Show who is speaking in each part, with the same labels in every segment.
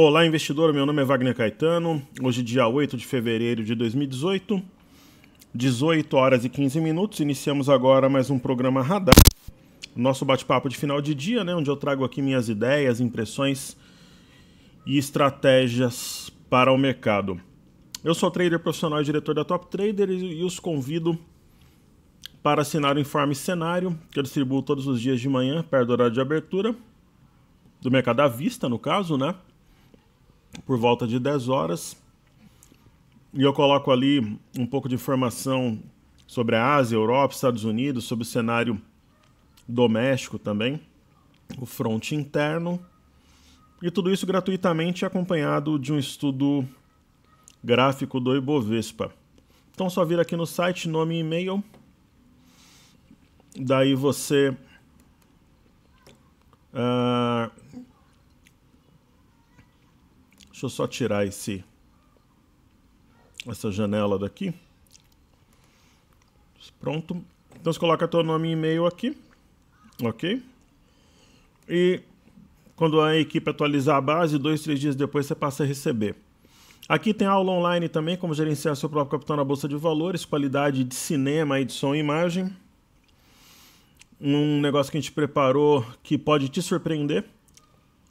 Speaker 1: Olá, investidor. Meu nome é Wagner Caetano. Hoje, dia 8 de fevereiro de 2018, 18 horas e 15 minutos. Iniciamos agora mais um programa Radar. Nosso bate-papo de final de dia, né, onde eu trago aqui minhas ideias, impressões e estratégias para o mercado. Eu sou trader profissional e diretor da Top Trader e os convido para assinar o Informe Cenário, que eu distribuo todos os dias de manhã, perto do horário de abertura, do mercado à vista, no caso, né? Por volta de 10 horas. E eu coloco ali um pouco de informação sobre a Ásia, Europa, Estados Unidos, sobre o cenário doméstico também, o front interno. E tudo isso gratuitamente acompanhado de um estudo gráfico do Ibovespa. Então só vir aqui no site, nome e e-mail. Daí você deixa eu só tirar essa janela daqui. Pronto. Então você coloca teu nome e e-mail aqui. Ok? E quando a equipe atualizar a base, 2, 3 dias depois você passa a receber. Aqui tem aula online também, como gerenciar seu próprio capital na Bolsa de Valores, qualidade de cinema, edição e imagem. Um negócio que a gente preparou que pode te surpreender,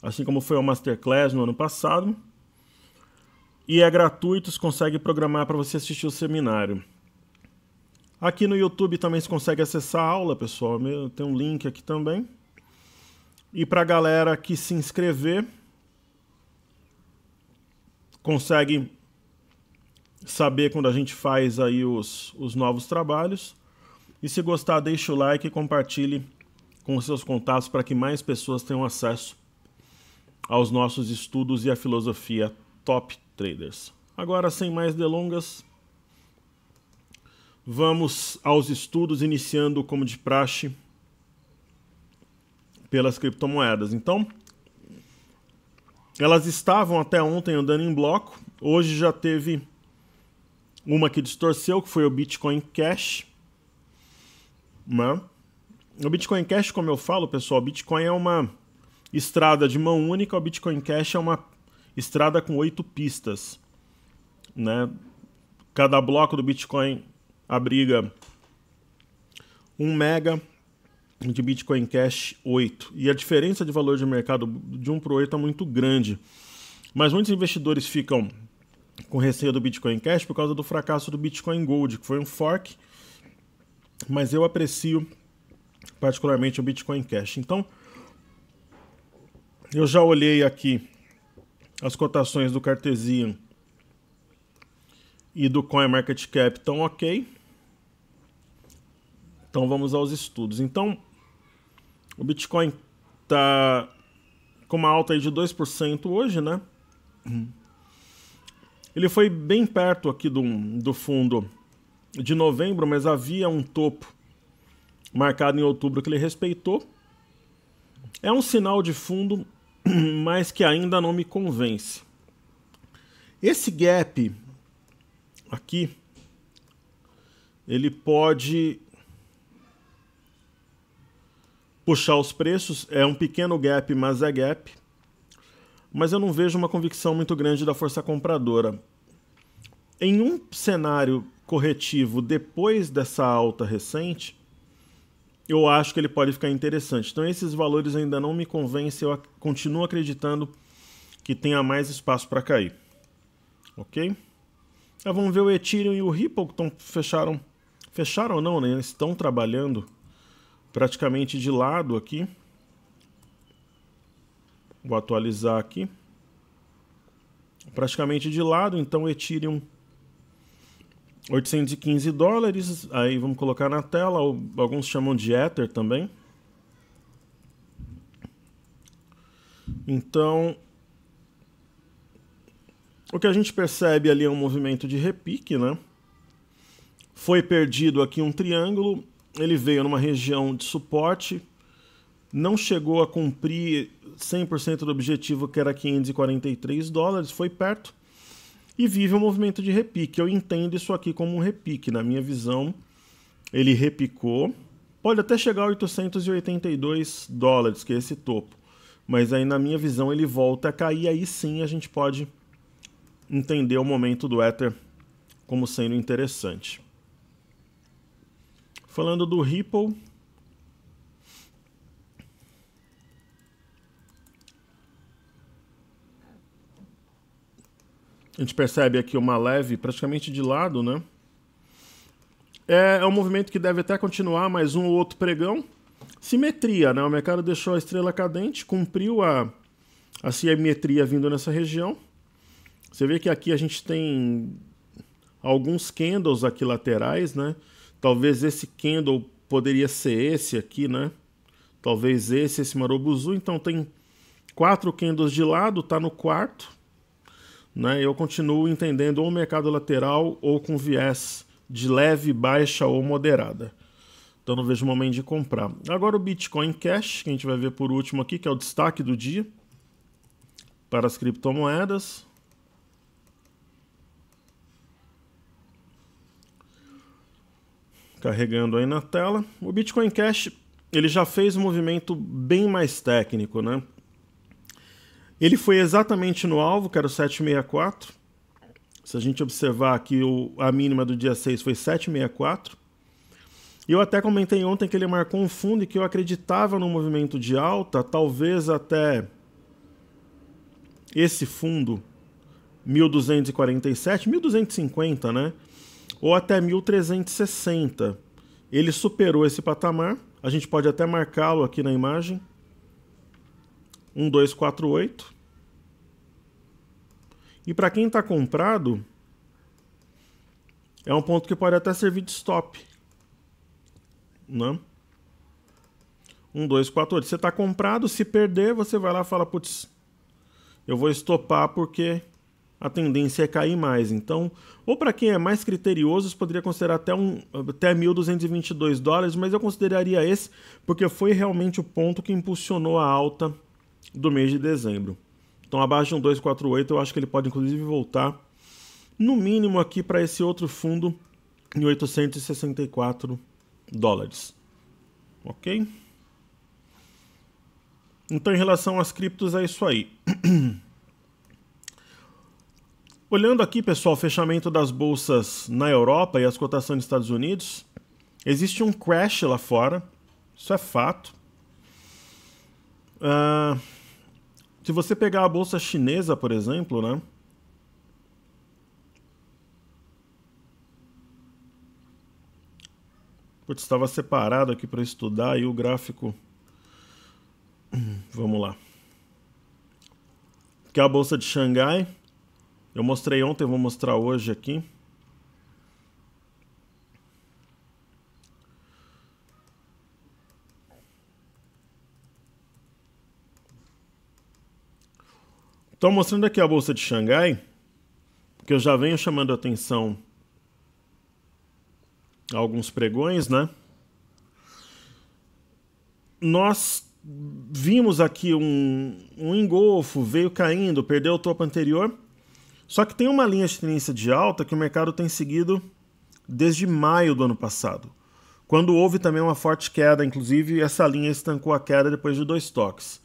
Speaker 1: assim como foi o Masterclass no ano passado. E é gratuito, você consegue programar para você assistir o seminário. Aqui no YouTube também você consegue acessar a aula, pessoal. Tem um link aqui também. E para a galera que se inscrever, consegue saber quando a gente faz aí os novos trabalhos. E se gostar, deixa o like e compartilhe com os seus contatos para que mais pessoas tenham acesso aos nossos estudos e à filosofia Top Traders. Agora, sem mais delongas, vamos aos estudos, iniciando como de praxe pelas criptomoedas. Então, elas estavam até ontem andando em bloco. Hoje já teve uma que distorceu, que foi o Bitcoin Cash. O Bitcoin Cash, como eu falo, pessoal, o Bitcoin é uma estrada de mão única, o Bitcoin Cash é uma estrada com 8 pistas, né? Cada bloco do Bitcoin abriga 1 mega, de Bitcoin Cash 8. E a diferença de valor de mercado de 1 para o 8 é muito grande. Mas muitos investidores ficam com receio do Bitcoin Cash por causa do fracasso do Bitcoin Gold, que foi um fork. Mas eu aprecio particularmente o Bitcoin Cash. Então, eu já olhei aqui as cotações do Cartesian e do CoinMarketCap estão ok. Então vamos aos estudos. Então, o Bitcoin está com uma alta aí de 2% hoje, né? Ele foi bem perto aqui do fundo de novembro, mas havia um topo marcado em outubro que ele respeitou. É um sinal de fundo, mas que ainda não me convence. Esse gap aqui, ele pode puxar os preços. É um pequeno gap, mas é gap. Mas eu não vejo uma convicção muito grande da força compradora. Em um cenário corretivo depois dessa alta recente, eu acho que ele pode ficar interessante. Então esses valores ainda não me convencem, eu continuo acreditando que tenha mais espaço para cair. Ok? Então, vamos ver o Ethereum e o Ripple que fecharam não, né? Estão trabalhando praticamente de lado aqui. Vou atualizar aqui. Praticamente de lado, então o Ethereum $815, aí vamos colocar na tela, alguns chamam de Ether também. Então, o que a gente percebe ali é um movimento de repique, né? Foi perdido aqui um triângulo, ele veio numa região de suporte, não chegou a cumprir 100% do objetivo, que era $543, foi perto. E vive um movimento de repique. Eu entendo isso aqui como um repique. Na minha visão, ele repicou. Pode até chegar a $882, que é esse topo. mas aí na minha visão ele volta a cair, aí sim a gente pode entender o momento do Ether como sendo interessante. Falando do Ripple, a gente percebe aqui uma leve, praticamente de lado, né? É um movimento que deve até continuar mais um ou outro pregão. Simetria, né? O mercado deixou a estrela cadente, cumpriu a simetria vindo nessa região. Você vê que aqui a gente tem alguns candles aqui laterais, né? Talvez esse candle poderia ser esse aqui, né? Talvez esse Marubozu. Então tem 4 candles de lado, tá no quarto, né? Eu continuo entendendo ou o mercado lateral ou com viés de leve, baixa ou moderada. Então não vejo momento de comprar. Agora o Bitcoin Cash, que a gente vai ver por último aqui, que é o destaque do dia para as criptomoedas. Carregando aí na tela. O Bitcoin Cash, ele já fez um movimento bem mais técnico, né? Ele foi exatamente no alvo, que era o 764. Se a gente observar aqui, a mínima do dia 6 foi 764. E eu até comentei ontem que ele marcou um fundo e que eu acreditava no movimento de alta, talvez até esse fundo 1247, 1250, né? Ou até 1360. Ele superou esse patamar. A gente pode até marcá-lo aqui na imagem. 1248. E para quem está comprado, é um ponto que pode até servir de stop, né? 1248. Você está comprado, se perder, você vai lá e fala, putz, eu vou estopar porque a tendência é cair mais. Então, ou para quem é mais criterioso, você poderia considerar até $1.222, mas eu consideraria esse porque foi realmente o ponto que impulsionou a alta do mês de dezembro. Então, abaixo de 1248, eu acho que ele pode inclusive voltar, no mínimo aqui para esse outro fundo, em $864. Ok? Então, em relação às criptos, é isso aí. Olhando aqui, pessoal, o fechamento das bolsas na Europa e as cotações nos Estados Unidos, existe um crash lá fora, isso é fato. Se você pegar a bolsa chinesa, por exemplo, né? Putz, estava separado aqui para estudar e o gráfico... Vamos lá. Que é a bolsa de Xangai. Eu mostrei ontem, eu vou mostrar hoje aqui. Estou mostrando aqui a bolsa de Xangai, que eu já venho chamando a atenção a alguns pregões, né? Nós vimos aqui um engolfo, veio caindo, perdeu o topo anterior. Só que tem uma linha de tendência de alta que o mercado tem seguido desde maio do ano passado, quando houve também uma forte queda, inclusive essa linha estancou a queda depois de 2 toques.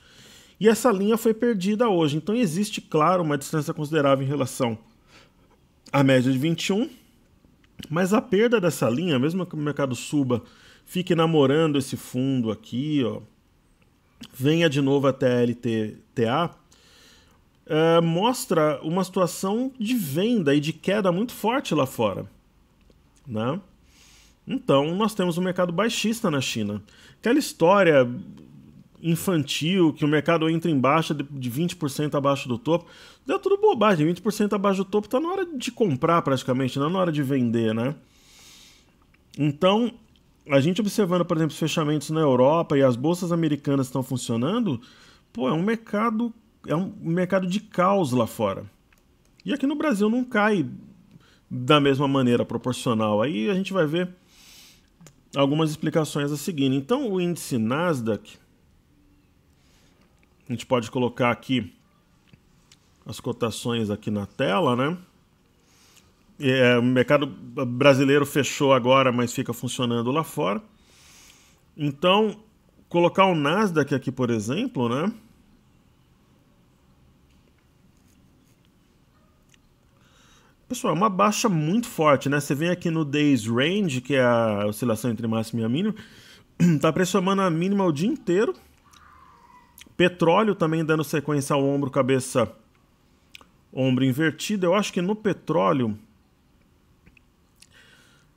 Speaker 1: E essa linha foi perdida hoje, então existe, claro, uma distância considerável em relação à média de 21, mas a perda dessa linha, mesmo que o mercado suba, fique namorando esse fundo aqui, ó, venha de novo até a LTA, mostra uma situação de venda e de queda muito forte lá fora, né? Então, nós temos um mercado baixista na China. Aquela história infantil que o mercado entra em baixa de 20% abaixo do topo, deu tudo bobagem. 20% abaixo do topo está na hora de comprar praticamente, não na hora de vender, né? Então, a gente observando, por exemplo, os fechamentos na Europa e as bolsas americanas estão funcionando, pô, é um mercado de caos lá fora. E aqui no Brasil não cai da mesma maneira proporcional. Aí a gente vai ver algumas explicações a seguir. Então, o índice Nasdaq, a gente pode colocar aqui as cotações aqui na tela, né? O mercado brasileiro fechou agora, mas fica funcionando lá fora. Então, colocar o Nasdaq aqui, por exemplo, né? Pessoal, é uma baixa muito forte, né? Você vem aqui no Days Range, que é a oscilação entre máxima e a mínima, tá pressionando a mínima o dia inteiro. Petróleo também dando sequência ao ombro, cabeça, ombro invertido. Eu acho que no petróleo...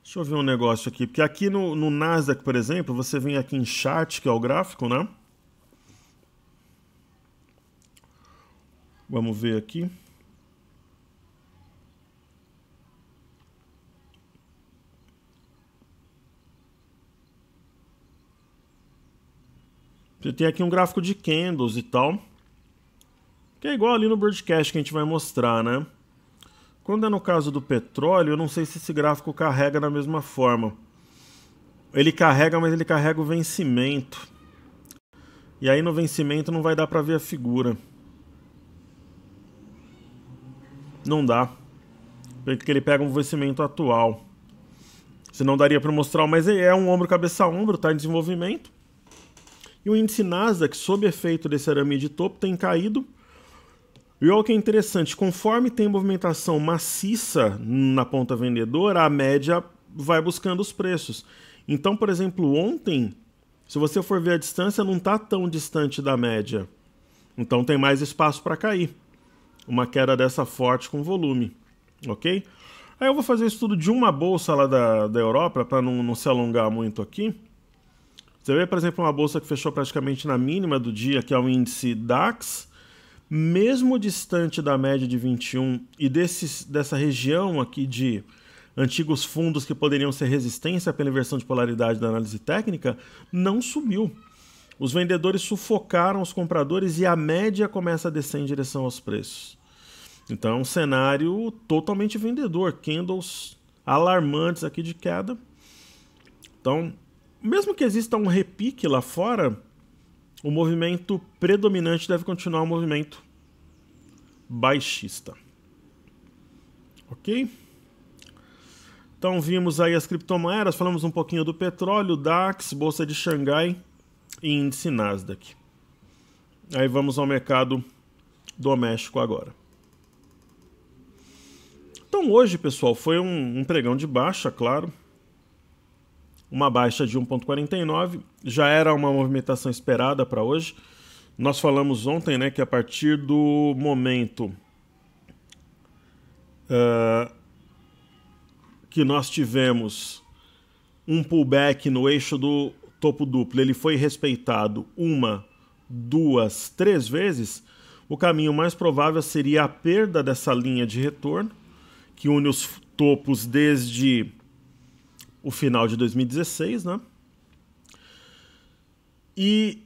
Speaker 1: Deixa eu ver um negócio aqui, porque aqui no Nasdaq, por exemplo, você vem aqui em chart, que é o gráfico, né? Vamos ver aqui. Você tem aqui um gráfico de candles e tal, que é igual ali no broadcast que a gente vai mostrar, né? Quando é no caso do petróleo, eu não sei se esse gráfico carrega da mesma forma. Ele carrega, mas ele carrega o vencimento. E aí no vencimento não vai dar para ver a figura. Não dá. Porque ele pega um vencimento atual. Senão daria para mostrar, mas é um ombro cabeça a ombro, tá em desenvolvimento. E o índice Nasdaq, sob efeito desse arame de topo, tem caído. E olha o que é interessante, conforme tem movimentação maciça na ponta vendedora, a média vai buscando os preços. Então, por exemplo, ontem, se você for ver a distância, não está tão distante da média. Então tem mais espaço para cair. Uma queda dessa forte com volume, ok? Aí eu vou fazer o estudo de uma bolsa lá da Europa, para não se alongar muito aqui. Você vê, por exemplo, uma bolsa que fechou praticamente na mínima do dia, que é o índice DAX, mesmo distante da média de 21 e dessa região aqui de antigos fundos que poderiam ser resistência pela inversão de polaridade da análise técnica, não subiu. Os vendedores sufocaram os compradores e a média começa a descer em direção aos preços. Então é um cenário totalmente vendedor, candles alarmantes aqui de queda. Então, mesmo que exista um repique lá fora, o movimento predominante deve continuar um movimento baixista. Ok? Então vimos aí as criptomoedas, falamos um pouquinho do petróleo, DAX, Bolsa de Xangai e índice Nasdaq. Aí vamos ao mercado doméstico agora. Então hoje, pessoal, foi um pregão de baixa, claro. Uma baixa de 1,49, já era uma movimentação esperada para hoje. Nós falamos ontem, né, que a partir do momento que nós tivemos um pullback no eixo do topo duplo, ele foi respeitado 1, 2, 3 vezes, o caminho mais provável seria a perda dessa linha de retorno, que une os topos desde o final de 2016, né? E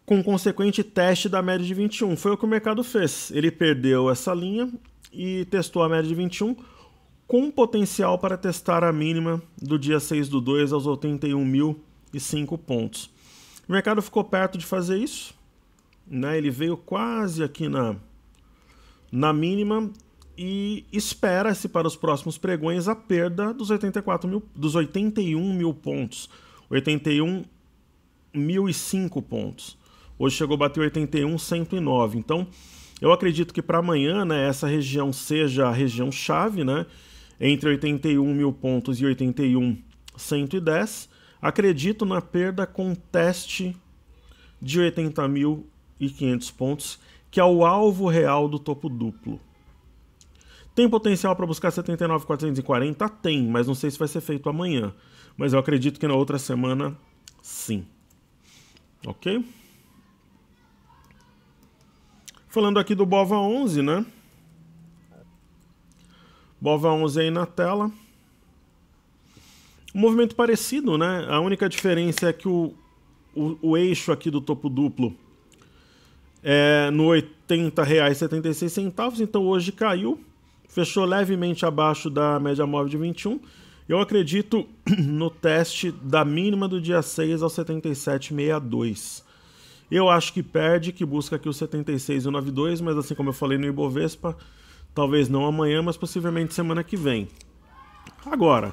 Speaker 1: com consequente teste da média de 21. Foi o que o mercado fez. Ele perdeu essa linha e testou a média de 21 com potencial para testar a mínima do dia 6/2 aos 81.005 pontos. O mercado ficou perto de fazer isso, né? Ele veio quase aqui na mínima e espera-se para os próximos pregões a perda dos 81 mil pontos, 81.005 pontos. Hoje chegou a bater 81.109. Então, eu acredito que para amanhã, né, essa região seja a região chave, né, entre 81 mil pontos e 81.110. Acredito na perda com teste de 80.500 pontos, que é o alvo real do topo duplo. Tem potencial para buscar 79.440? Tem, mas não sei se vai ser feito amanhã. Mas eu acredito que na outra semana, sim. Ok? Falando aqui do BOVA11, né? BOVA11 aí na tela. Um movimento parecido, né? A única diferença é que o eixo aqui do topo duplo é no R$ 80,76, então hoje caiu. Fechou levemente abaixo da média móvel de 21. Eu acredito no teste da mínima do dia 6 ao 77,62. Eu acho que perde, que busca aqui o 76,92, mas assim como eu falei no Ibovespa, talvez não amanhã, mas possivelmente semana que vem. Agora,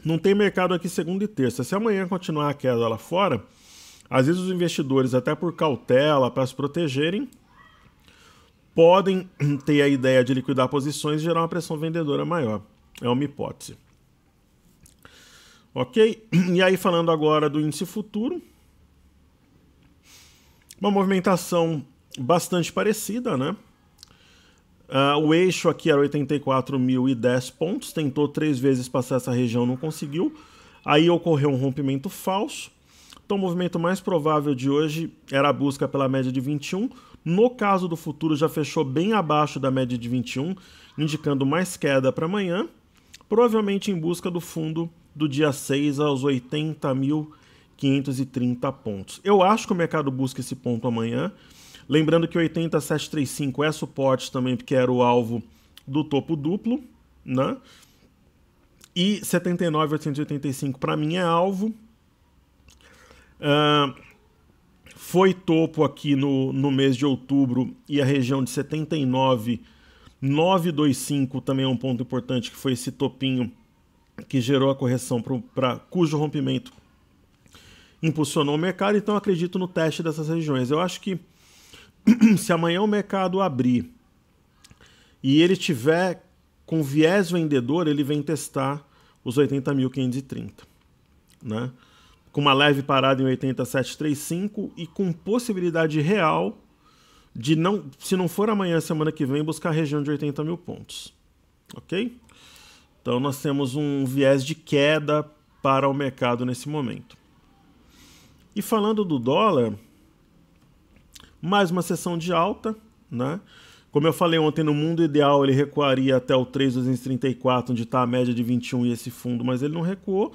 Speaker 1: não tem mercado aqui segunda e terça. Se amanhã continuar a queda lá fora, às vezes os investidores, até por cautela, para se protegerem, podem ter a ideia de liquidar posições e gerar uma pressão vendedora maior. É uma hipótese. Ok? E aí, falando agora do índice futuro, uma movimentação bastante parecida, né? O eixo aqui era 84.010 pontos, tentou 3 vezes passar essa região, não conseguiu. Aí ocorreu um rompimento falso. Então o movimento mais provável de hoje era a busca pela média de 21. No caso do futuro já fechou bem abaixo da média de 21, indicando mais queda para amanhã, provavelmente em busca do fundo do dia 6 aos 80.530 pontos. Eu acho que o mercado busca esse ponto amanhã. Lembrando que 80.735 é suporte também, porque era o alvo do topo duplo, né? E 79.885 para mim é alvo. Foi topo aqui no mês de outubro e a região de 79.925 também é um ponto importante, que foi esse topinho que gerou a correção cujo rompimento impulsionou o mercado. Então acredito no teste dessas regiões. Eu acho que se amanhã o mercado abrir e ele tiver com viés vendedor, ele vem testar os 80.530, né? Com uma leve parada em 87.35 e com possibilidade real de, não, se não for amanhã, semana que vem, buscar a região de 80 mil pontos. Ok? Então nós temos um viés de queda para o mercado nesse momento. E falando do dólar, mais uma sessão de alta, né? Como eu falei ontem, no mundo ideal ele recuaria até o 3.234, onde está a média de 21 e esse fundo, mas ele não recuou.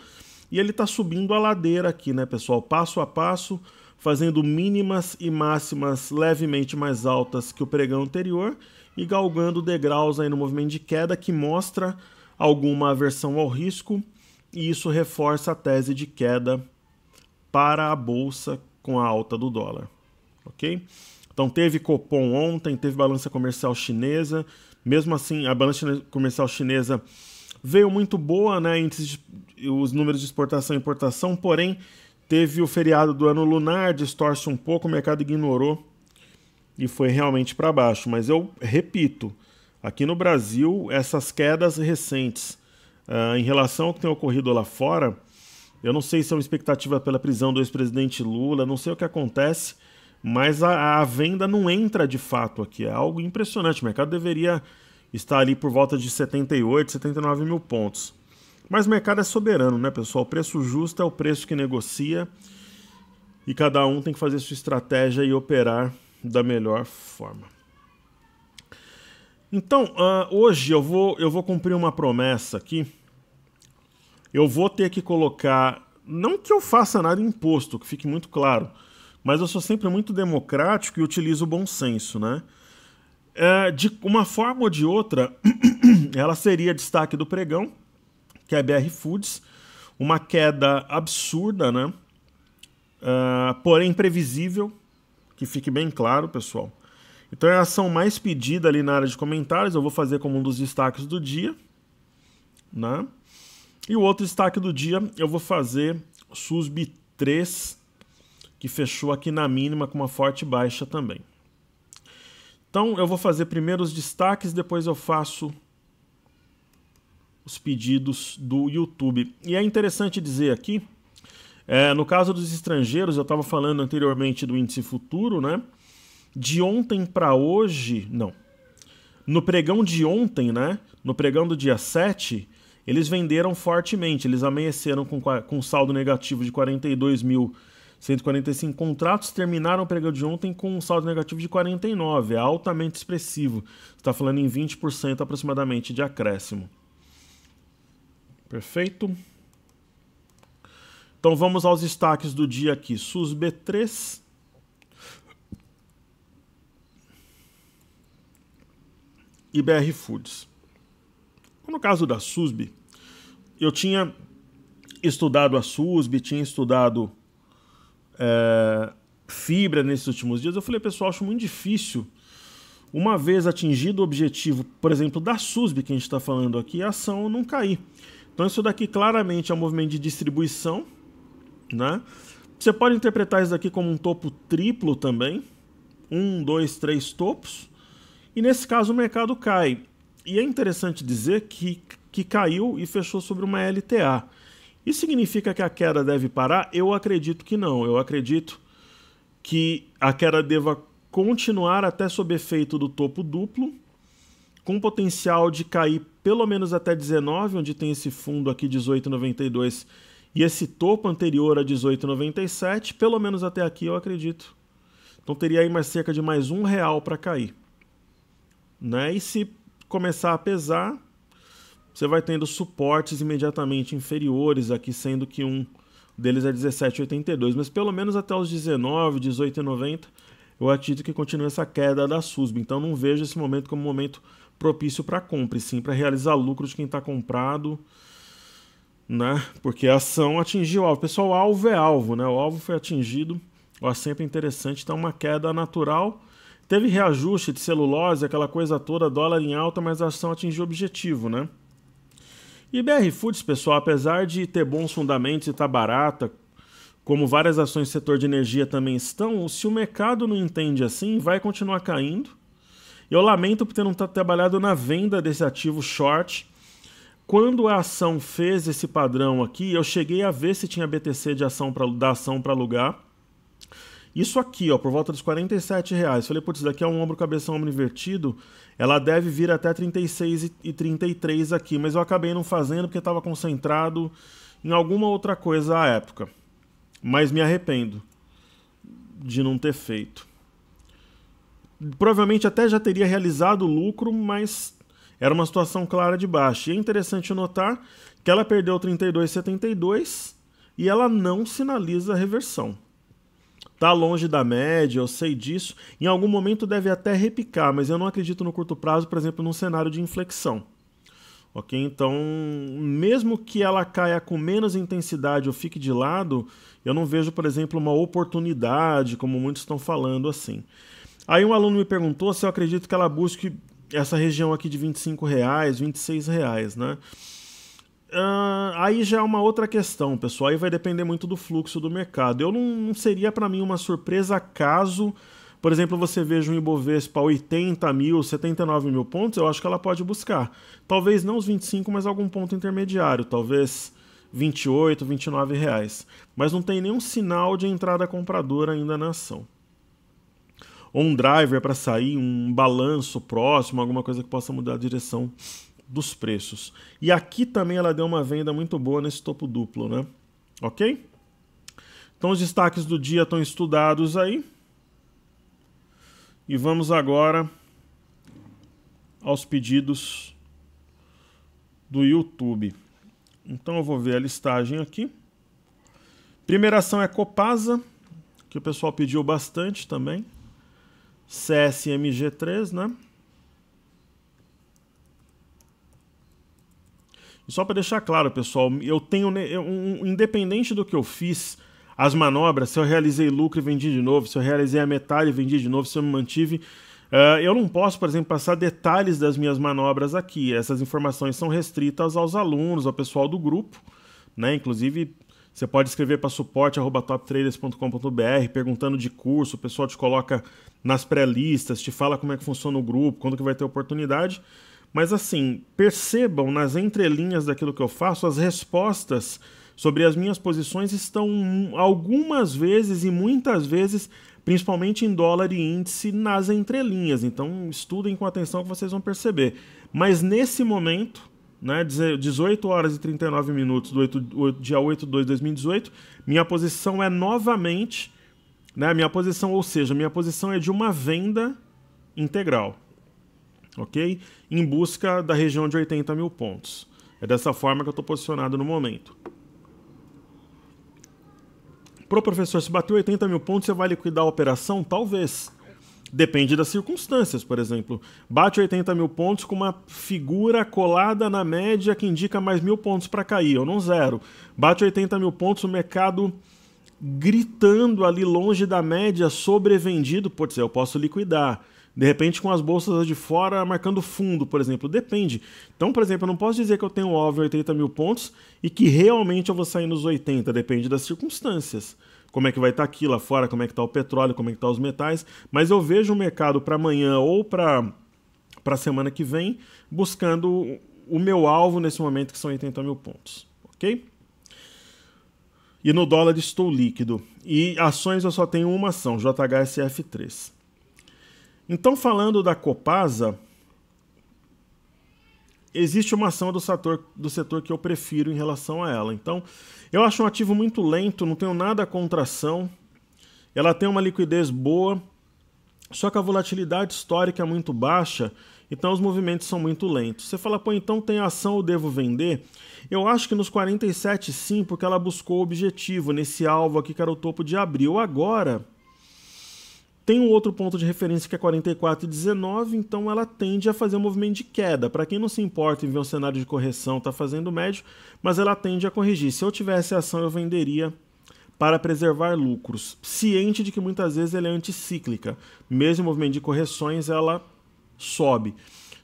Speaker 1: E ele está subindo a ladeira aqui, né, pessoal? Passo a passo, fazendo mínimas e máximas levemente mais altas que o pregão anterior e galgando degraus aí no movimento de queda, que mostra alguma aversão ao risco, e isso reforça a tese de queda para a bolsa com a alta do dólar. Ok? Então teve Copom ontem, teve balança comercial chinesa. Mesmo assim, a balança comercial chinesa veio muito boa, né? Os números de exportação e importação, porém teve o feriado do ano lunar, distorce um pouco, o mercado ignorou e foi realmente para baixo. Mas eu repito, aqui no Brasil, essas quedas recentes em relação ao que tem ocorrido lá fora, eu não sei se é uma expectativa pela prisão do ex-presidente Lula, não sei o que acontece, mas a venda não entra de fato aqui. É algo impressionante. O mercado deveria estar ali por volta de 78, 79 mil pontos. Mas o mercado é soberano, né, pessoal? O preço justo é o preço que negocia e cada um tem que fazer sua estratégia e operar da melhor forma. Então, hoje eu vou cumprir uma promessa aqui. Eu vou ter que colocar... Não que eu faça nada imposto, que fique muito claro, mas eu sou sempre muito democrático e utilizo o bom senso, né? De uma forma ou de outra, ela seria destaque do pregão, que é a BR Foods, uma queda absurda, né? Porém previsível, que fique bem claro, pessoal. Então é a ação mais pedida ali na área de comentários, eu vou fazer como um dos destaques do dia, né? E o outro destaque do dia eu vou fazer SUSB 3, que fechou aqui na mínima com uma forte baixa também. Então eu vou fazer primeiro os destaques, depois eu faço os pedidos do YouTube. E é interessante dizer aqui, no caso dos estrangeiros, eu estava falando anteriormente do índice futuro, né? De ontem para hoje, não. No pregão de ontem, né? No pregão do dia 7, eles venderam fortemente, eles amanheceram com saldo negativo de 42.145 contratos, terminaram o pregão de ontem com um saldo negativo de 49, é altamente expressivo. Está falando em 20% aproximadamente de acréscimo. Perfeito? Então vamos aos destaques do dia aqui. SUSB 3. E BR Foods. No caso da SUSB, eu tinha estudado a SUSB, tinha estudado fibra nesses últimos dias. Eu falei, pessoal, acho muito difícil, uma vez atingido o objetivo, por exemplo, da SUSB que a gente está falando aqui, a ação não cair. Então isso daqui claramente é um movimento de distribuição, né? Você pode interpretar isso daqui como um topo triplo também. 1, 2, 3 topos. E nesse caso o mercado cai. E é interessante dizer que caiu e fechou sobre uma LTA. Isso significa que a queda deve parar? Eu acredito que não. Eu acredito que a queda deva continuar até sob efeito do topo duplo, com potencial de cair pelo menos até 19, onde tem esse fundo aqui 18,92 e esse topo anterior a 18,97, pelo menos até aqui eu acredito. Então teria aí mais cerca de mais R$1 para cair. Né? E se começar a pesar, você vai tendo suportes imediatamente inferiores aqui, sendo que um deles é 17,82. Mas pelo menos até os 19, 18,90, eu acredito que continue essa queda da SUSB. Então não vejo esse momento como um momento propício para compra, e sim para realizar lucro de quem está comprado, né? Porque a ação atingiu o alvo. Pessoal, alvo é alvo, né? O alvo foi atingido, é sempre interessante. Então uma queda natural. Teve reajuste de celulose, aquela coisa toda, dólar em alta, mas a ação atingiu o objetivo, né? E BR Foods, pessoal, apesar de ter bons fundamentos e estar barata, como várias ações do setor de energia também estão, se o mercado não entende assim, vai continuar caindo. Eu lamento por ter não trabalhado na venda desse ativo short. Quando a ação fez esse padrão aqui, eu cheguei a ver se tinha BTC de ação da ação para alugar. Isso aqui, ó, por volta dos R$47. Falei, putz, isso daqui é um ombro, cabeção, ombro invertido. Ela deve vir até 36,33 aqui, mas eu acabei não fazendo porque estava concentrado em alguma outra coisa à época. Mas me arrependo de não ter feito. Provavelmente até já teria realizado o lucro, mas era uma situação clara de baixa. E é interessante notar que ela perdeu 32,72 e ela não sinaliza reversão. Está longe da média, eu sei disso. Em algum momento deve até repicar, mas eu não acredito no curto prazo, por exemplo, num cenário de inflexão. Ok? Então, mesmo que ela caia com menos intensidade ou fique de lado, eu não vejo, por exemplo, uma oportunidade, como muitos estão falando assim. Aí um aluno me perguntou se eu acredito que ela busque essa região aqui de R$25, R$26, né? Aí já é uma outra questão, pessoal. Aí vai depender muito do fluxo do mercado. Eu não seria para mim uma surpresa caso, por exemplo, você veja um Ibovespa 80 mil, 79 mil pontos, eu acho que ela pode buscar. Talvez não os 25, mas algum ponto intermediário, talvez 28, R$29. Mas não tem nenhum sinal de entrada compradora ainda na ação. Ou um driver para sair, um balanço próximo, alguma coisa que possa mudar a direção dos preços. E aqui também ela deu uma venda muito boa nesse topo duplo, né? Ok? Então os destaques do dia estão estudados aí. E vamos agora aos pedidos do YouTube. Então eu vou ver a listagem aqui. Primeira ação é Copasa, que o pessoal pediu bastante também. CSMG3, né? E só para deixar claro, pessoal, eu tenho, independente do que eu fiz, as manobras, se eu realizei lucro e vendi de novo, se eu realizei a metade e vendi de novo, se eu me mantive, eu não posso, por exemplo, passar detalhes das minhas manobras aqui. Essas informações são restritas aos alunos, ao pessoal do grupo, né? Inclusive, você pode escrever para suporte@toptraders.com.br perguntando de curso, o pessoal te coloca nas pré-listas, te fala como é que funciona o grupo, quando que vai ter oportunidade. Mas assim, percebam nas entrelinhas daquilo que eu faço, as respostas sobre as minhas posições estão algumas vezes e muitas vezes, principalmente em dólar e índice, nas entrelinhas. Então estudem com atenção que vocês vão perceber. Mas nesse momento, né, 18 horas e 39 minutos do dia 8/2/2018, minha posição é novamente, né, minha posição é de uma venda integral, ok? Em busca da região de 80 mil pontos. É dessa forma que eu estou posicionado no momento. Pro professor, se bater 80 mil pontos, você vai liquidar a operação? Talvez. Depende das circunstâncias, por exemplo. Bate 80 mil pontos com uma figura colada na média que indica mais 1.000 pontos para cair. Eu não zero. Bate 80 mil pontos, o mercado gritando ali longe da média, sobrevendido, pode ser, eu posso liquidar. De repente com as bolsas de fora marcando fundo, por exemplo, depende. Então, por exemplo, eu não posso dizer que eu tenho um alvo em 80 mil pontos e que realmente eu vou sair nos 80, depende das circunstâncias. Como é que vai estar aqui lá fora, como é que está o petróleo, como é que estão os metais, mas eu vejo o mercado para amanhã ou para para a semana que vem, buscando o meu alvo nesse momento, que são 80 mil pontos. Ok? E no dólar estou líquido. E ações eu só tenho uma ação, JHSF3. Então, falando da Copasa, existe uma ação do setor que eu prefiro em relação a ela. Então, eu acho um ativo muito lento, não tenho nada contra a ação. Ela tem uma liquidez boa, só que a volatilidade histórica é muito baixa, então os movimentos são muito lentos. Você fala, pô, então tem ação, eu devo vender? Eu acho que nos 47 sim, porque ela buscou o objetivo, nesse alvo aqui que era o topo de abril. Agora, tem um outro ponto de referência que é 44,19, então ela tende a fazer um movimento de queda. Para quem não se importa em ver um cenário de correção, está fazendo médio, mas ela tende a corrigir. Se eu tivesse ação, eu venderia para preservar lucros, ciente de que muitas vezes ela é anticíclica. Mesmo em movimento de correções, ela sobe.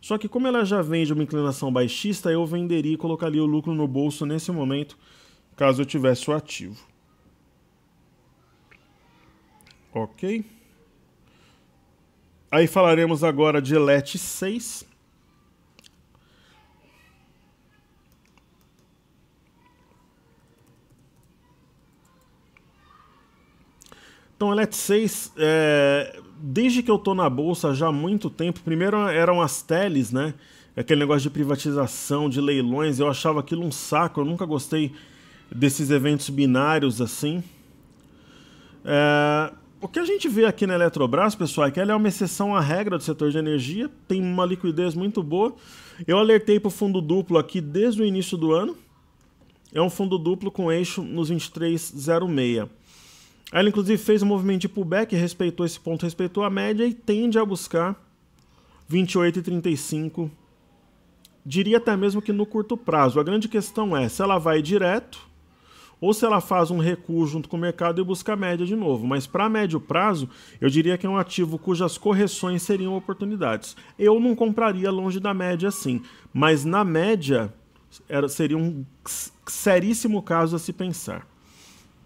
Speaker 1: Só que como ela já vem de uma inclinação baixista, eu venderia e colocaria o lucro no bolso nesse momento, caso eu tivesse o ativo. Ok? Aí falaremos agora de LET 6. Então, a LET 6, desde que eu estou na bolsa já há muito tempo, primeiro eram as teles, né? Aquele negócio de privatização, de leilões, eu achava aquilo um saco, eu nunca gostei desses eventos binários assim. O que a gente vê aqui na Eletrobras, pessoal, é que ela é uma exceção à regra do setor de energia, tem uma liquidez muito boa. Eu alertei para o fundo duplo aqui desde o início do ano. É um fundo duplo com eixo nos 23,06. Ela inclusive fez um movimento de pullback, respeitou esse ponto, respeitou a média e tende a buscar 28,35. Diria até mesmo que no curto prazo. A grande questão é se ela vai direto ou se ela faz um recuo junto com o mercado e busca a média de novo. Mas para médio prazo, eu diria que é um ativo cujas correções seriam oportunidades. Eu não compraria longe da média assim, mas na média seria um seríssimo caso a se pensar.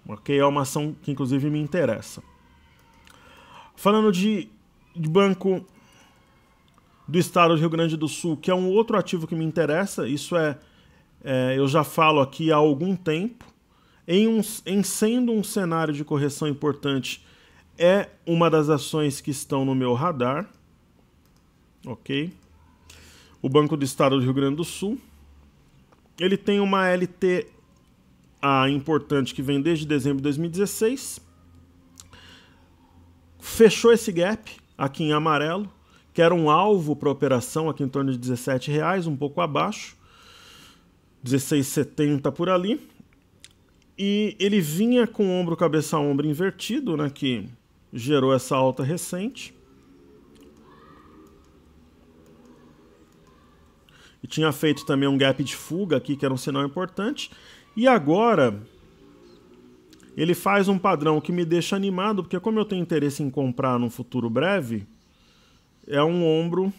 Speaker 1: Ok? É uma ação que inclusive me interessa. Falando de Banco do Estado do Rio Grande do Sul, que é um outro ativo que me interessa, isso eu já falo aqui há algum tempo, em sendo um cenário de correção importante, é uma das ações que estão no meu radar. Ok? O Banco do Estado do Rio Grande do Sul, ele tem uma LTA importante que vem desde dezembro de 2016. Fechou esse gap aqui em amarelo, que era um alvo para a operação aqui em torno de R$17, um pouco abaixo, 16,70 por ali. E ele vinha com o ombro cabeça a ombro invertido, né, que gerou essa alta recente. E tinha feito também um gap de fuga aqui, que era um sinal importante. E agora, ele faz um padrão que me deixa animado, porque como eu tenho interesse em comprar num futuro breve, é um ombro,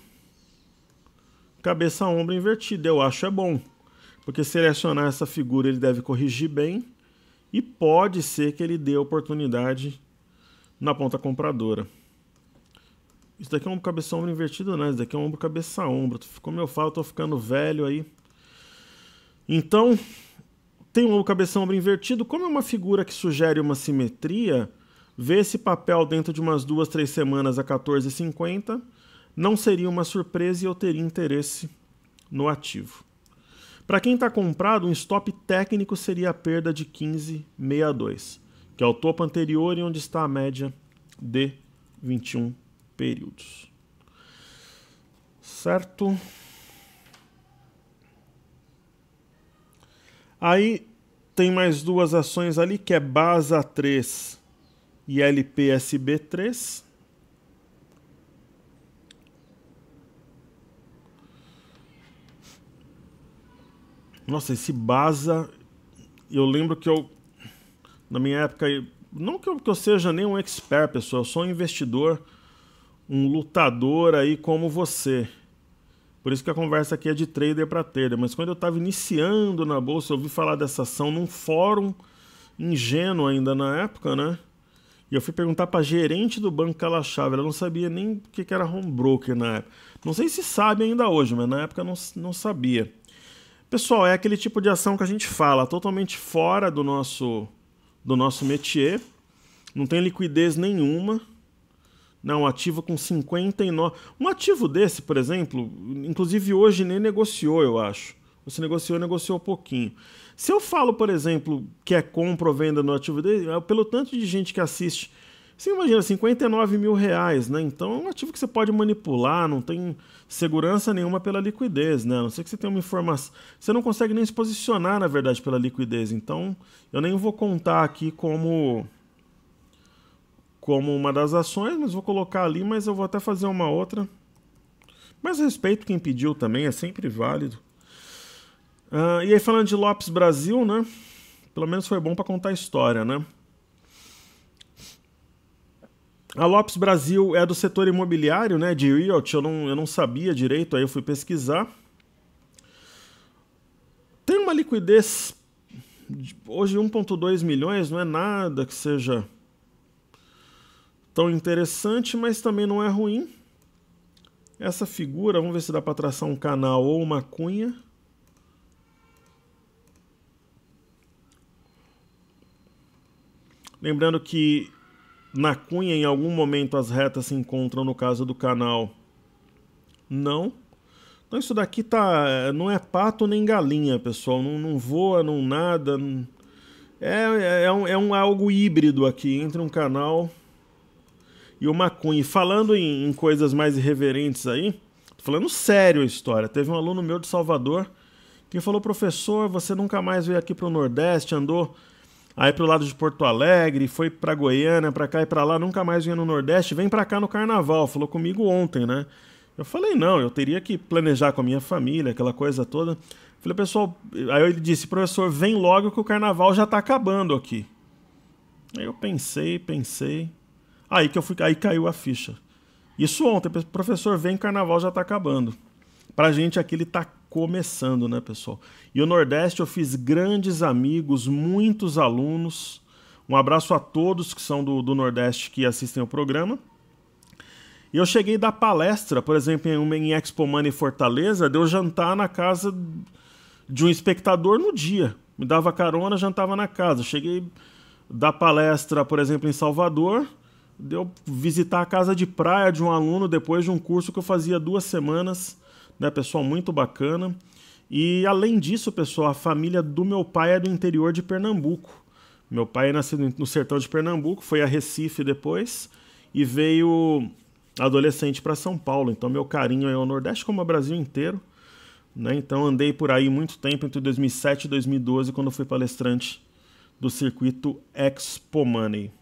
Speaker 1: cabeça a ombro invertido. Eu acho bom, porque se ele acionar essa figura, ele deve corrigir bem, e pode ser que ele dê oportunidade na ponta compradora. Isso daqui é um cabeça a ombro invertido, não, isso daqui é um ombro cabeça a ombro. Como eu falo, eu tô ficando velho aí. Então, tem um cabeça a ombro invertido. Como é uma figura que sugere uma simetria, ver esse papel dentro de umas 2, 3 semanas a 14,50 não seria uma surpresa e eu teria interesse no ativo. Para quem está comprado, um stop técnico seria a perda de 15,62, que é o topo anterior e onde está a média de 21 períodos. Certo? Aí tem mais duas ações ali, que é BASA 3 e LPSB 3. Nossa, esse BASA, eu lembro que na minha época, não que eu seja nem um expert, pessoal, eu sou um investidor, um lutador aí como você. Por isso que a conversa aqui é de trader para trader. Mas quando eu estava iniciando na bolsa, eu ouvi falar dessa ação num fórum ingênuo ainda na época, né? E eu fui perguntar pra gerente do banco que ela achava. Ela não sabia nem o que era home broker na época. Não sei se sabe ainda hoje, mas na época não sabia. Pessoal, é aquele tipo de ação que a gente fala, totalmente fora do nosso métier. Não tem liquidez nenhuma. Não, um ativo com 59... Um ativo desse, por exemplo, inclusive hoje nem negociou, eu acho. Você negociou pouquinho. Se eu falo, por exemplo, que é compra ou venda no ativo dele, pelo tanto de gente que assiste, você imagina, 59 mil reais, né? Então é um ativo que você pode manipular, não tem segurança nenhuma pela liquidez, né? A não ser que você tenha uma informação... Você não consegue nem se posicionar, na verdade, pela liquidez. Então, eu nem vou contar aqui como uma das ações, mas vou colocar ali, mas eu vou até fazer uma outra. Mas respeito quem pediu também, é sempre válido. E aí falando de Lopes Brasil, né? Pelo menos foi bom para contar a história, né? A Lopes Brasil é do setor imobiliário, né? De realty, eu não sabia direito, aí eu fui pesquisar. Tem uma liquidez hoje 1,2 milhões, não é nada que seja tão interessante, mas também não é ruim. Essa figura, vamos ver se dá para traçar um canal ou uma cunha. Lembrando que na cunha, em algum momento, as retas se encontram, no caso do canal, não. Então isso daqui não é pato nem galinha, pessoal. Não voa, não nada. É algo híbrido aqui entre um canal e uma cunha. E falando em coisas mais irreverentes aí, tô falando sério a história. Teve um aluno meu de Salvador que falou: professor, você nunca mais veio aqui para o Nordeste, andou aí pro lado de Porto Alegre, foi pra Goiânia, pra cá e pra lá, nunca mais vinha no Nordeste, vem pra cá no Carnaval. Falou comigo ontem, né? Eu falei, não, eu teria que planejar com a minha família, aquela coisa toda. Falei, pessoal, aí ele disse, professor, vem logo que o Carnaval já tá acabando aqui. Aí eu pensei. Aí caiu a ficha. Isso ontem, professor, vem, Carnaval já tá acabando. Pra gente aqui ele tá começando, né, pessoal? E o Nordeste eu fiz grandes amigos, muitos alunos. Um abraço a todos que são do Nordeste que assistem ao programa. E eu cheguei da palestra, por exemplo, em Expo Money Fortaleza, deu jantar na casa de um espectador no dia. Me dava carona, jantava na casa. Cheguei da palestra, por exemplo, em Salvador, deu visitar a casa de praia de um aluno depois de um curso que eu fazia 2 semanas. Né, pessoal, muito bacana. E além disso, pessoal, a família do meu pai é do interior de Pernambuco. Meu pai é nascido no sertão de Pernambuco, foi a Recife depois e veio adolescente para São Paulo. Então meu carinho é ao Nordeste como ao Brasil inteiro. Né? Então andei por aí muito tempo, entre 2007 e 2012, quando fui palestrante do circuito Expo Money.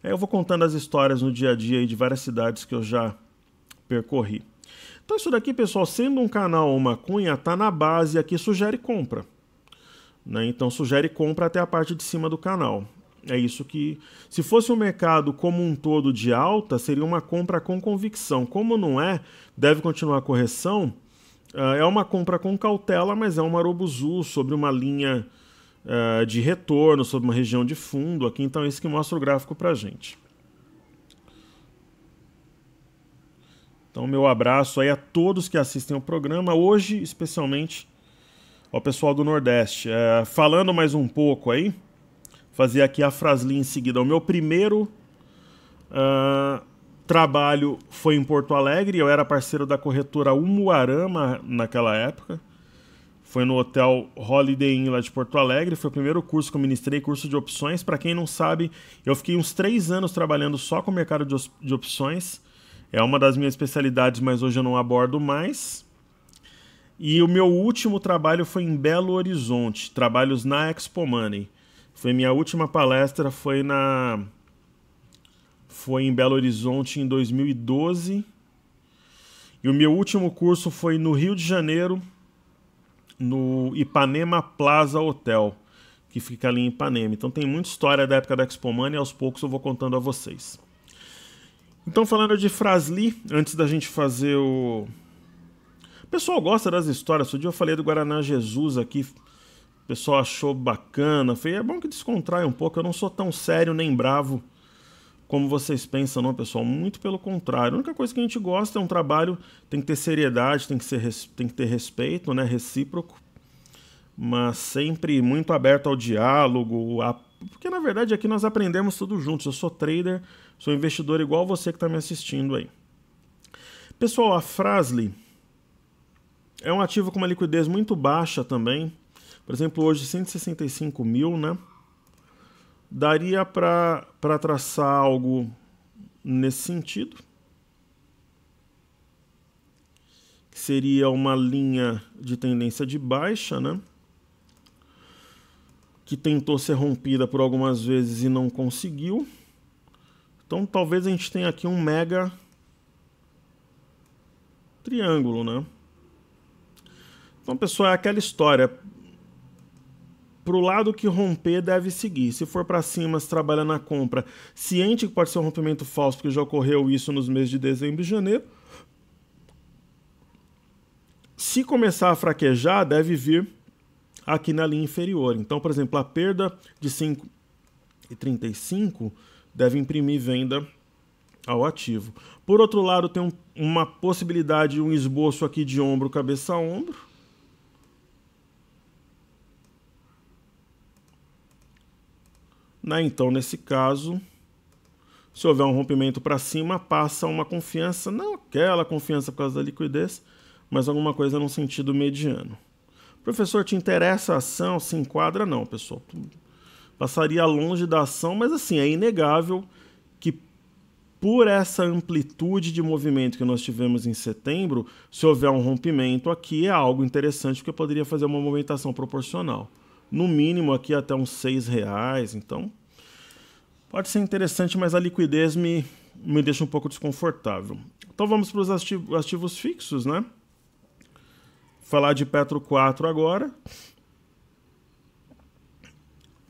Speaker 1: Aí eu vou contando as histórias no dia a dia aí de várias cidades que eu já percorri. Então isso daqui, pessoal, sendo um canal ou uma cunha, tá na base aqui, sugere compra. Né? Então sugere compra até a parte de cima do canal. É isso que, se fosse um mercado como um todo de alta, seria uma compra com convicção. Como não é, deve continuar a correção. É uma compra com cautela, mas é um marobuzu sobre uma linha de retorno, sobre uma região de fundo aqui. Então é isso que mostra o gráfico pra gente. Então, meu abraço aí a todos que assistem ao programa, hoje especialmente ao pessoal do Nordeste. Falando mais um pouco aí, fazer aqui a fraslinha em seguida. O meu primeiro trabalho foi em Porto Alegre, eu era parceiro da corretora Umuarama naquela época. Foi no hotel Holiday Inn lá de Porto Alegre, foi o primeiro curso que eu ministrei, curso de opções. Para quem não sabe, eu fiquei uns 3 anos trabalhando só com o mercado de opções. É uma das minhas especialidades, mas hoje eu não abordo mais. E o meu último trabalho foi em Belo Horizonte, trabalhos na Expo Money. Foi minha última palestra, foi em Belo Horizonte em 2012. E o meu último curso foi no Rio de Janeiro, no Ipanema Plaza Hotel, que fica ali em Ipanema. Então tem muita história da época da Expo Money, aos poucos eu vou contando a vocês. Então, falando de Frasli, antes da gente fazer o... O pessoal gosta das histórias. Outro dia eu falei do Guaraná Jesus aqui. O pessoal achou bacana. Falei, é bom que descontrai um pouco. Eu não sou tão sério nem bravo como vocês pensam, não, pessoal. Muito pelo contrário. A única coisa que a gente gosta é um trabalho, tem que ter seriedade, tem que ter respeito, né, recíproco, mas sempre muito aberto ao diálogo, porque na verdade aqui nós aprendemos tudo juntos. Eu sou trader, sou investidor igual você que está me assistindo aí. Pessoal, a Fras-le é um ativo com uma liquidez muito baixa também. Por exemplo, hoje 165 mil, né? Daria para traçar algo nesse sentido. Que seria uma linha de tendência de baixa, né? Que tentou ser rompida por algumas vezes e não conseguiu. Então talvez a gente tenha aqui um mega triângulo, né? Então, pessoal, é aquela história. Pro lado que romper, deve seguir. Se for para cima, se trabalha na compra, ciente que pode ser um rompimento falso, porque já ocorreu isso nos meses de dezembro e janeiro. Se começar a fraquejar, deve vir aqui na linha inferior. Então, por exemplo, a perda de 5,35 deve imprimir venda ao ativo. Por outro lado, tem uma possibilidade, um esboço aqui de ombro, cabeça a ombro. Né? Então, nesse caso, se houver um rompimento para cima, passa uma confiança, não aquela confiança por causa da liquidez, mas alguma coisa no sentido mediano. Professor, te interessa a ação? Se enquadra? Não, pessoal. Passaria longe da ação, mas assim, é inegável que por essa amplitude de movimento que nós tivemos em setembro, se houver um rompimento aqui, é algo interessante, porque poderia fazer uma movimentação proporcional. No mínimo aqui até uns R$6, então pode ser interessante, mas a liquidez me deixa um pouco desconfortável. Então vamos para os ativos fixos, né? Falar de Petro 4 agora.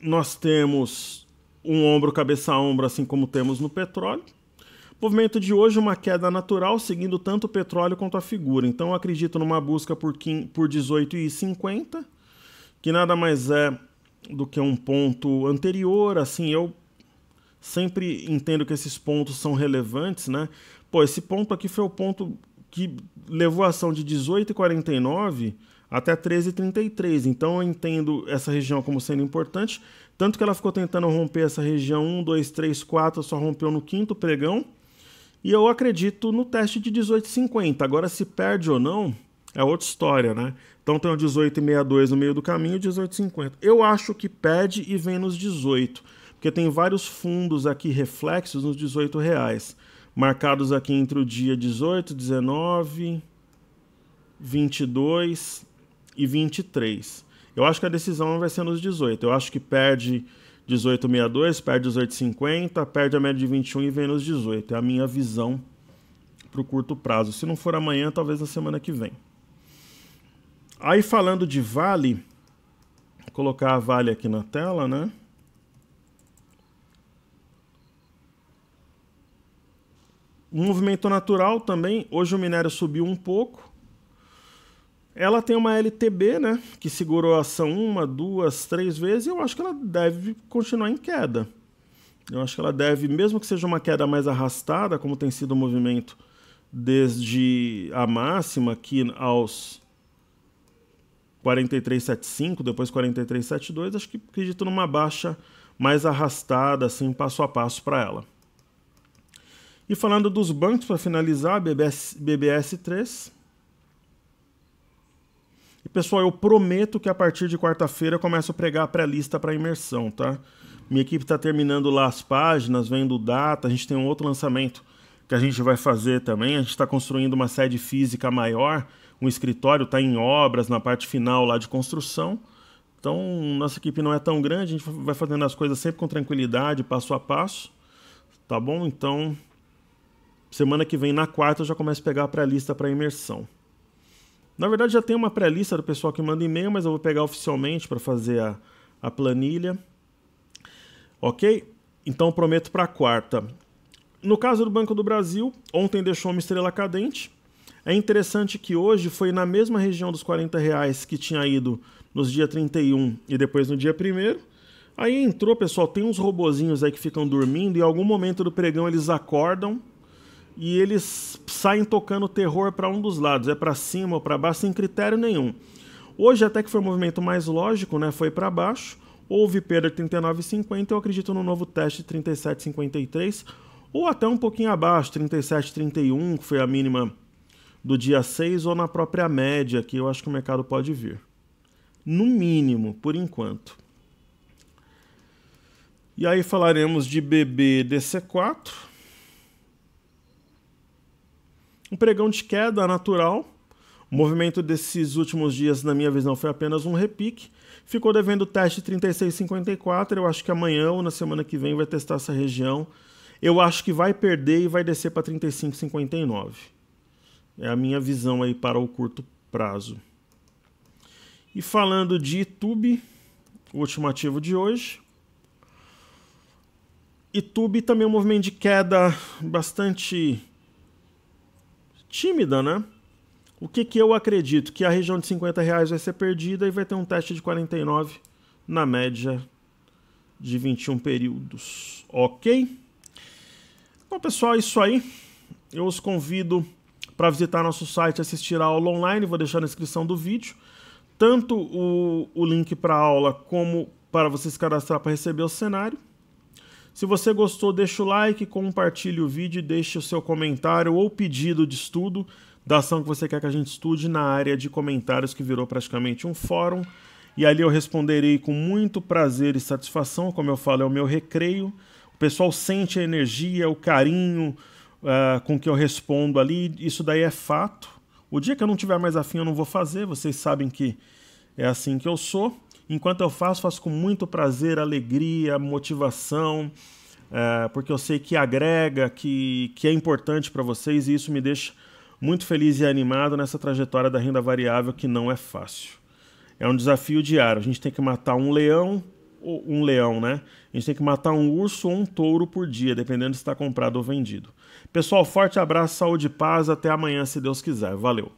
Speaker 1: Nós temos um ombro, cabeça a ombro, assim como temos no petróleo. Movimento de hoje, uma queda natural, seguindo tanto o petróleo quanto a figura. Então eu acredito numa busca por 18,50, que nada mais é do que um ponto anterior. Assim, eu sempre entendo que esses pontos são relevantes, né? Pô, esse ponto aqui foi o ponto que levou a ação de 18,49 até 13,33. Então eu entendo essa região como sendo importante, tanto que ela ficou tentando romper essa região 1, 2, 3, 4, só rompeu no quinto pregão. E eu acredito no teste de 18,50. Agora, se perde ou não, é outra história, né? Então tem o 18,62 no meio do caminho e 18,50. Eu acho que perde e vem nos 18, porque tem vários fundos aqui reflexos nos R$18, marcados aqui entre o dia 18, 19, 22 e 23. Eu acho que a decisão vai ser nos 18. Eu acho que perde 18,62, perde 18,50, perde a média de 21 e vem nos 18. É a minha visão para o curto prazo. Se não for amanhã, talvez na semana que vem. Aí falando de Vale, vou colocar a Vale aqui na tela, né? Um movimento natural também. Hoje o minério subiu um pouco. Ela tem uma LTB, né? Que segurou a ação 1, 2, 3 vezes. E eu acho que ela deve continuar em queda. Eu acho que ela deve, mesmo que seja uma queda mais arrastada, como tem sido o movimento desde a máxima aqui aos 43,75, depois 43,72, acho que acredito numa baixa mais arrastada, assim, passo a passo para ela. E falando dos bancos, para finalizar, BBS3. E pessoal, eu prometo que a partir de quarta-feira eu começo a pregar a pré-lista para imersão, tá? Minha equipe está terminando lá as páginas, vendo data, a gente tem um outro lançamento que a gente vai fazer também, a gente está construindo uma sede física maior, um escritório está em obras na parte final lá de construção, então nossa equipe não é tão grande, a gente vai fazendo as coisas sempre com tranquilidade, passo a passo, tá bom? Então, semana que vem, na quarta, eu já começo a pegar a pré-lista para imersão. Na verdade, já tem uma pré-lista do pessoal que manda e-mail, mas eu vou pegar oficialmente para fazer a planilha. Ok? Então, prometo para quarta. No caso do Banco do Brasil, ontem deixou uma estrela cadente. É interessante que hoje foi na mesma região dos R$40 que tinha ido nos dias 31 e depois no dia 1º. Aí entrou, pessoal, tem uns robozinhos aí que ficam dormindo e em algum momento do pregão eles acordam e eles saem tocando terror para um dos lados, é para cima ou para baixo, sem critério nenhum. Hoje até que foi um movimento mais lógico, né? Foi para baixo, houve perda de 39,50, eu acredito no novo teste de 37,53, ou até um pouquinho abaixo, 37,31, que foi a mínima do dia 6, ou na própria média, que eu acho que o mercado pode vir. No mínimo, por enquanto. E aí falaremos de BBDC4. Um pregão de queda natural. O movimento desses últimos dias, na minha visão, foi apenas um repique. Ficou devendo o teste 36,54. Eu acho que amanhã ou na semana que vem vai testar essa região. Eu acho que vai perder e vai descer para 35,59. É a minha visão aí para o curto prazo. E falando de YouTube, o último ativo de hoje. YouTube também é um movimento de queda bastante tímida, né? O que eu acredito? Que a região de R$50 vai ser perdida e vai ter um teste de 49 na média de 21 períodos. Ok? Então, pessoal, é isso aí. Eu os convido para visitar nosso site e assistir a aula online. Vou deixar na descrição do vídeo. Tanto o link para a aula como para você se cadastrar para receber o cenário. Se você gostou, deixa o like, compartilhe o vídeo, deixe o seu comentário ou pedido de estudo da ação que você quer que a gente estude na área de comentários, que virou praticamente um fórum. E ali eu responderei com muito prazer e satisfação, como eu falo, é o meu recreio. O pessoal sente a energia, o carinho com que eu respondo ali, isso daí é fato. O dia que eu não tiver mais afim eu não vou fazer, vocês sabem que é assim que eu sou. Enquanto eu faço com muito prazer, alegria, motivação, porque eu sei que agrega, que é importante para vocês e isso me deixa muito feliz e animado nessa trajetória da renda variável que não é fácil. É um desafio diário, a gente tem que matar um leão, né? A gente tem que matar um urso ou um touro por dia, dependendo se está comprado ou vendido. Pessoal, forte abraço, saúde e paz, até amanhã se Deus quiser. Valeu!